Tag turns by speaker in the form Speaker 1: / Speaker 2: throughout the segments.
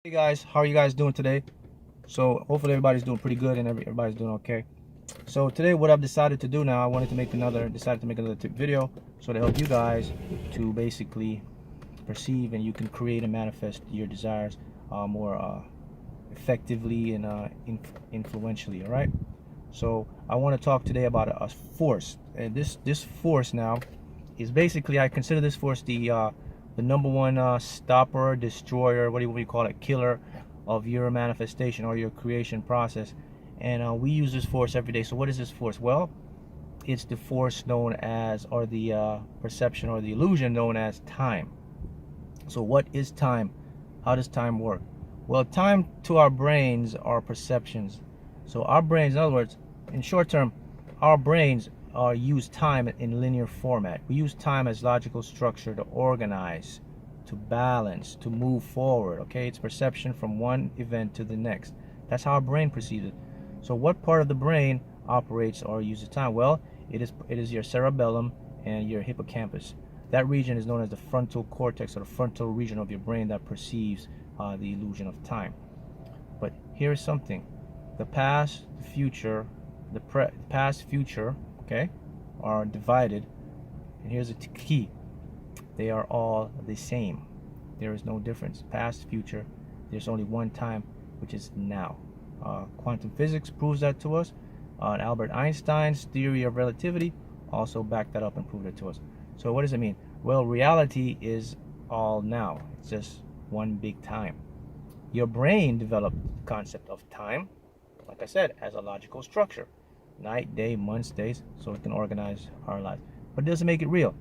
Speaker 1: Hey guys, how are you guys doing today? So hopefully everybody's doing pretty good and everybody's doing okay. So today what I've decided to do now, I wanted to make another tip video so to help you guys to basically perceive and you can create and manifest your desires more effectively and influentially. All right. So I want to talk today about a force, and this force now is basically, I consider this force the number one stopper, destroyer, what do you call it, killer of your manifestation or your creation process. And we use this force every day. So what is this force? Well, it's the force known as, or the perception or the illusion known as time. So what is time? How does time work? Well, time to our brains are perceptions. So our brains, in other words, in short term, our brains use time in linear format. We use time as logical structure to organize, to balance, to move forward. Okay, it's perception from one event to the next. That's how our brain perceives it. So what part of the brain operates or uses time? Well, it is your cerebellum and your hippocampus. That region is known as the frontal cortex, or the frontal region of your brain that perceives the illusion of time. But here's something: the past, the future, future, okay, are divided. And here's a key: they are all the same. There is no difference. Past, future. There's only one time, which is now. Quantum physics proves that to us. Albert Einstein's theory of relativity also backed that up and proved it to us. So what does it mean? Well, reality is all now. It's just one big time. Your brain developed the concept of time, like I said, as a logical structure. Night, day, months, days, so it can organize our lives. But it doesn't make it real.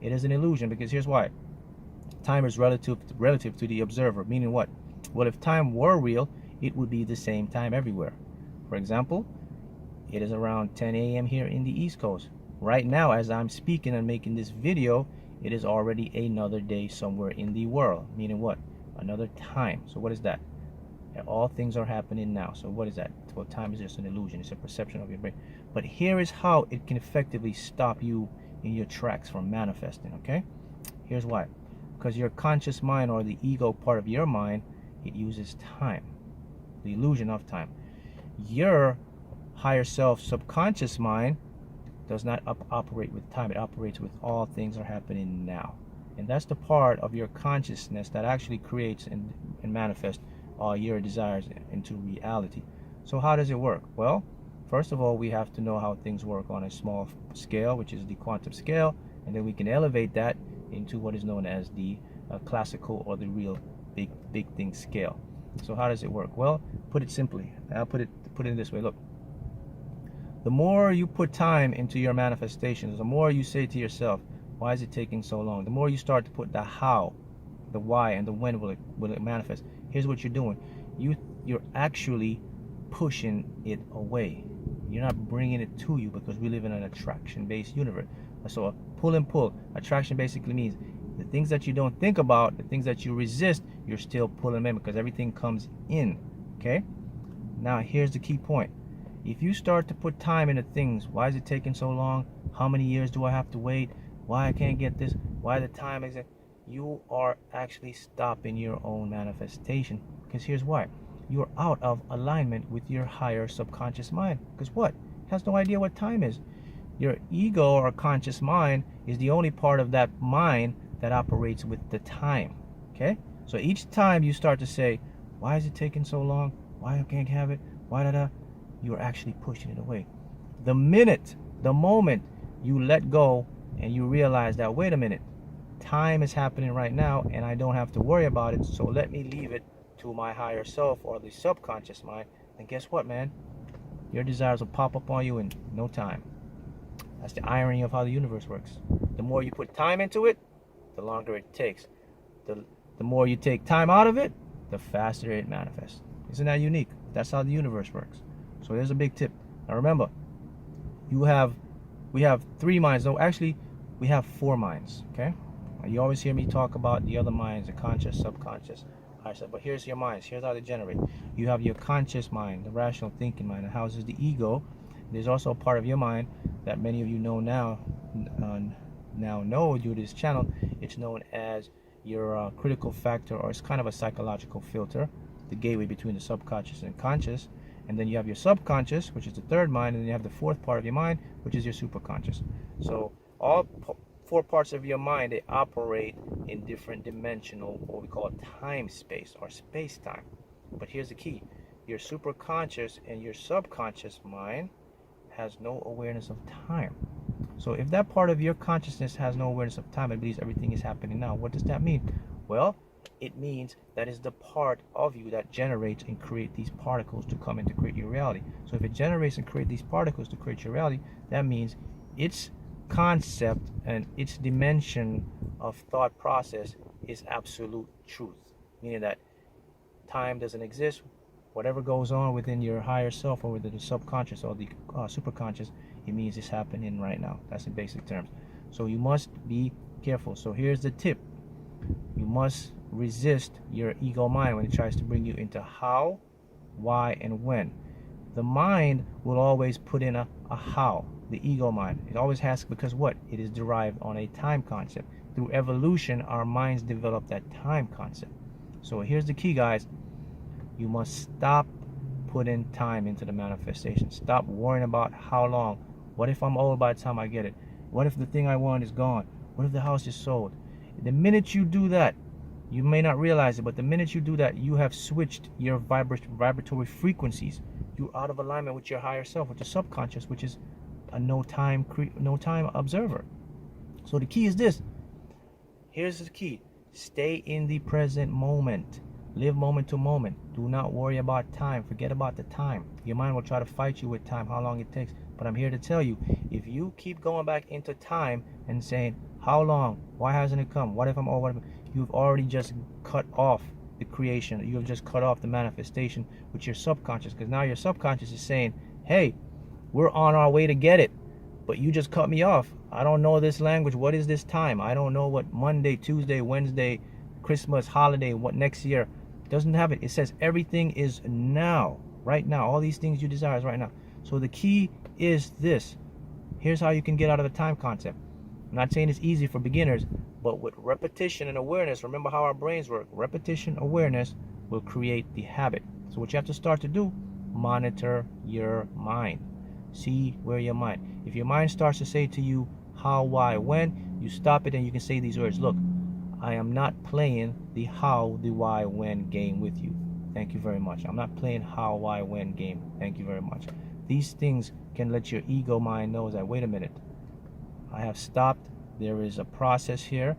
Speaker 1: It is an illusion, because here's why. Time is relative to the observer, meaning what? Well, if time were real, it would be the same time everywhere. For example, it is around 10 a.m. here in the East Coast. Right now, as I'm speaking and making this video, it is already another day somewhere in the world, meaning what? Another time. So what is that? All things are happening now. So what is that? Well, time is just an illusion. It's a perception of your brain. But here is how it can effectively stop you in your tracks from manifesting, okay? Here's why. Because your conscious mind, or the ego part of your mind, it uses time, the illusion of time. Your higher self, subconscious mind, does not operate with time. It operates with all things are happening now. And that's the part of your consciousness that actually creates and manifests all your desires into reality. So how does it work? Well, first of all, we have to know how things work on a small scale, which is the quantum scale, and then we can elevate that into what is known as the classical, or the real big thing scale. So how does it work? Well, put it simply. I'll put it this way. Look, the more you put time into your manifestations, the more you say to yourself, why is it taking so long? The more you start to put the how, the why, and the when will it manifest. Here's what you're doing. You're actually pushing it away. You're not bringing it to you, because we live in an attraction-based universe. So pull and pull. Attraction basically means the things that you don't think about, the things that you resist, you're still pulling them in, because everything comes in. Okay? Now here's the key point. If you start to put time into things, why is it taking so long? How many years do I have to wait? Why I can't get this? Why the time is it? You are actually stopping your own manifestation. Because here's why. You're out of alignment with your higher subconscious mind. Because what? It has no idea what time is. Your ego, or conscious mind, is the only part of that mind that operates with the time. Okay? So each time you start to say, why is it taking so long? Why I can't have it? Why da? You're actually pushing it away. The moment you let go and you realize that, wait a minute, time is happening right now and I don't have to worry about it, so let me leave it to my higher self, or the subconscious mind, and guess what, man? Your desires will pop up on you in no time. That's the irony of how the universe works. The more you put time into it, the longer it takes. The more you take time out of it, the faster it manifests. Isn't that unique? That's how the universe works. So there's a big tip. Now remember, we have 3 minds. No, actually, we have 4 minds. Okay? You always hear me talk about the other minds, the conscious, subconscious, higher self. But here's your minds. Here's how they generate. You have your conscious mind, the rational thinking mind, that houses the ego. There's also a part of your mind that many of you know now know due to this channel. It's known as your critical factor, or it's kind of a psychological filter. the gateway between the subconscious and conscious. And then you have your subconscious, which is the third mind, and then you have the fourth part of your mind, which is your superconscious. So all four parts of your mind, they operate in different dimensional, what we call time space or space time. But here's the key: your superconscious and your subconscious mind has no awareness of time. So if that part of your consciousness has no awareness of time, it believes everything is happening now. What does that mean? Well, it means that is the part of you that generates and create these particles to come in to create your reality. So if it generates and create these particles to create your reality, that means its concept and its dimension of thought process is absolute truth, meaning that time doesn't exist. Whatever goes on within your higher self or within the subconscious or the superconscious, it means it's happening right now. That's in basic terms. So you must be careful. So here's the tip: you must resist your ego mind when it tries to bring you into how, why, and when. The mind will always put in a how, the ego mind. It always has, because what? It is derived on a time concept. Through evolution, our minds develop that time concept. So here's the key, guys. You must stop putting time into the manifestation. Stop worrying about how long. What if I'm old by the time I get it? What if the thing I want is gone? What if the house is sold? The minute you do that, you may not realize it, but the minute you do that, you have switched your vibratory frequencies. You're out of alignment with your higher self, with the subconscious, which is a no time observer. So the key is this. Here's the key: stay in the present moment. Live moment to moment. Do not worry about time. Forget about the time. Your mind will try to fight you with time, how long it takes. But I'm here to tell you, if you keep going back into time and saying, how long? Why hasn't it come? What if I'm over? You've already just cut off the creation. You have just cut off the manifestation with your subconscious, because now your subconscious is saying, hey, we're on our way to get it, but you just cut me off. I don't know this language. What is this time? I don't know what Monday, Tuesday, Wednesday, Christmas, holiday, what next year. Doesn't have it. It says everything is now, right now. All these things you desire is right now. So the key is this. Here's how you can get out of the time concept. I'm not saying it's easy for beginners, but with repetition and awareness, remember how our brains work. Repetition, awareness will create the habit. So what you have to start to do, monitor your mind. See where your mind. If your mind starts to say to you how, why, when, you stop it and you can say these words. Look, I am not playing the how, the why, when game with you. Thank you very much. I'm not playing how, why, when game. Thank you very much. These things can let your ego mind know that, wait a minute, I have stopped. There is a process here,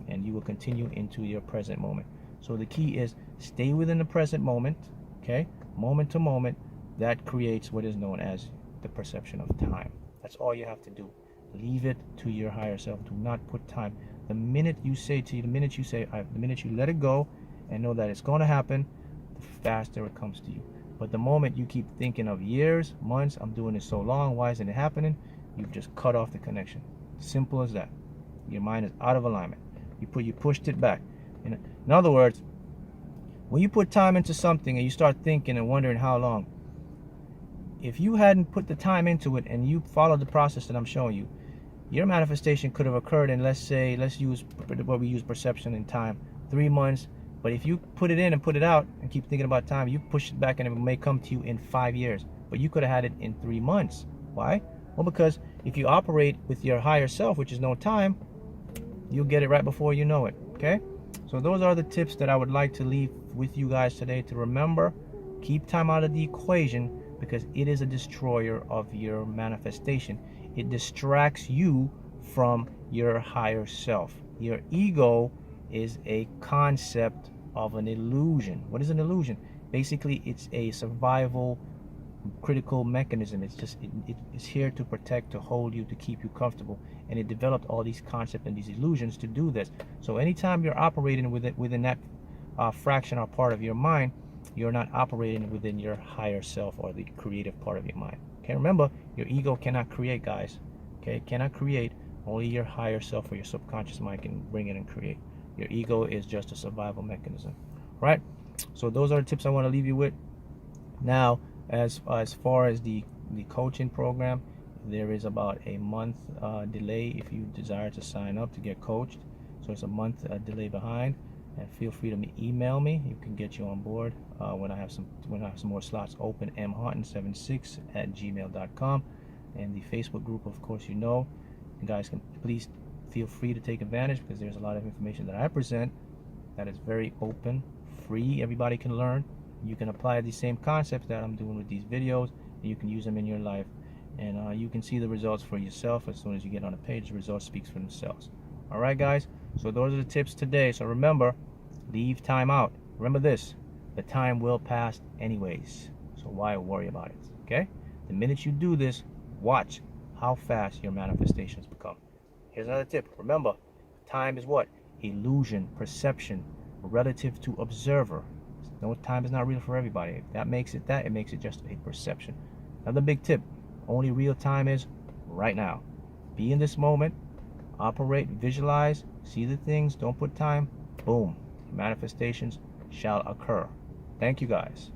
Speaker 1: and you will continue into your present moment. So the key is stay within the present moment, okay? Moment to moment. That creates what is known as the perception of time. That's all you have to do. Leave it to your higher self. Do not put time. The minute you say to you, the minute you let it go and know that it's going to happen, the faster it comes to you. But the moment you keep thinking of years, months, I'm doing this so long, why isn't it happening? You've just cut off the connection. Simple as that. Your mind is out of alignment. You pushed it back. In other words, when you put time into something and you start thinking and wondering how long, if you hadn't put the time into it and you followed the process that I'm showing you, your manifestation could have occurred in, let's use what we use, perception and time, 3 months. But if you put it in and put it out and keep thinking about time, you push it back and it may come to you in 5 years. But you could have had it in 3 months. Why? Well, because if you operate with your higher self, which is no time, you'll get it right before you know it. Okay? So those are the tips that I would like to leave with you guys today, to remember. Keep time out of the equation, because it is a destroyer of your manifestation. It distracts you from your higher self. Your ego is a concept of an illusion. What is an illusion? Basically, it's a survival critical mechanism. It's here to protect, to hold you, to keep you comfortable. And it developed all these concepts and these illusions to do this. So anytime you're operating within that fraction or part of your mind, you're not operating within your higher self or the creative part of your mind. Okay, remember, your ego cannot create, guys. Okay, it cannot create. Only your higher self or your subconscious mind can bring it and create. Your ego is just a survival mechanism. Right? So those are the tips I want to leave you with. Now, as far as the coaching program, there is about a month delay if you desire to sign up to get coached. So it's a month delay behind. and feel free to email me. You can get you on board when I have some more slots open. mhaughton76@gmail.com, and the Facebook group, of course, you guys can please feel free to take advantage, because there's a lot of information that I present that is very open, free. Everybody can learn. You can apply these same concepts that I'm doing with these videos, and you can use them in your life, and you can see the results for yourself. As soon as you get on the page, the results speaks for themselves. All right, guys, so those are the tips today. So remember, leave time out. Remember this: the time will pass anyways, so why worry about it? Okay, the minute you do this, watch how fast your manifestations become. Here's another tip: remember, time is what? Illusion, perception, relative to observer. No, time is not real for everybody. If that makes it that, it makes it just a perception. Another big tip: only real time is right now. Be in this moment, operate, visualize, see the things, don't put time. Boom, manifestations shall occur. Thank you, guys.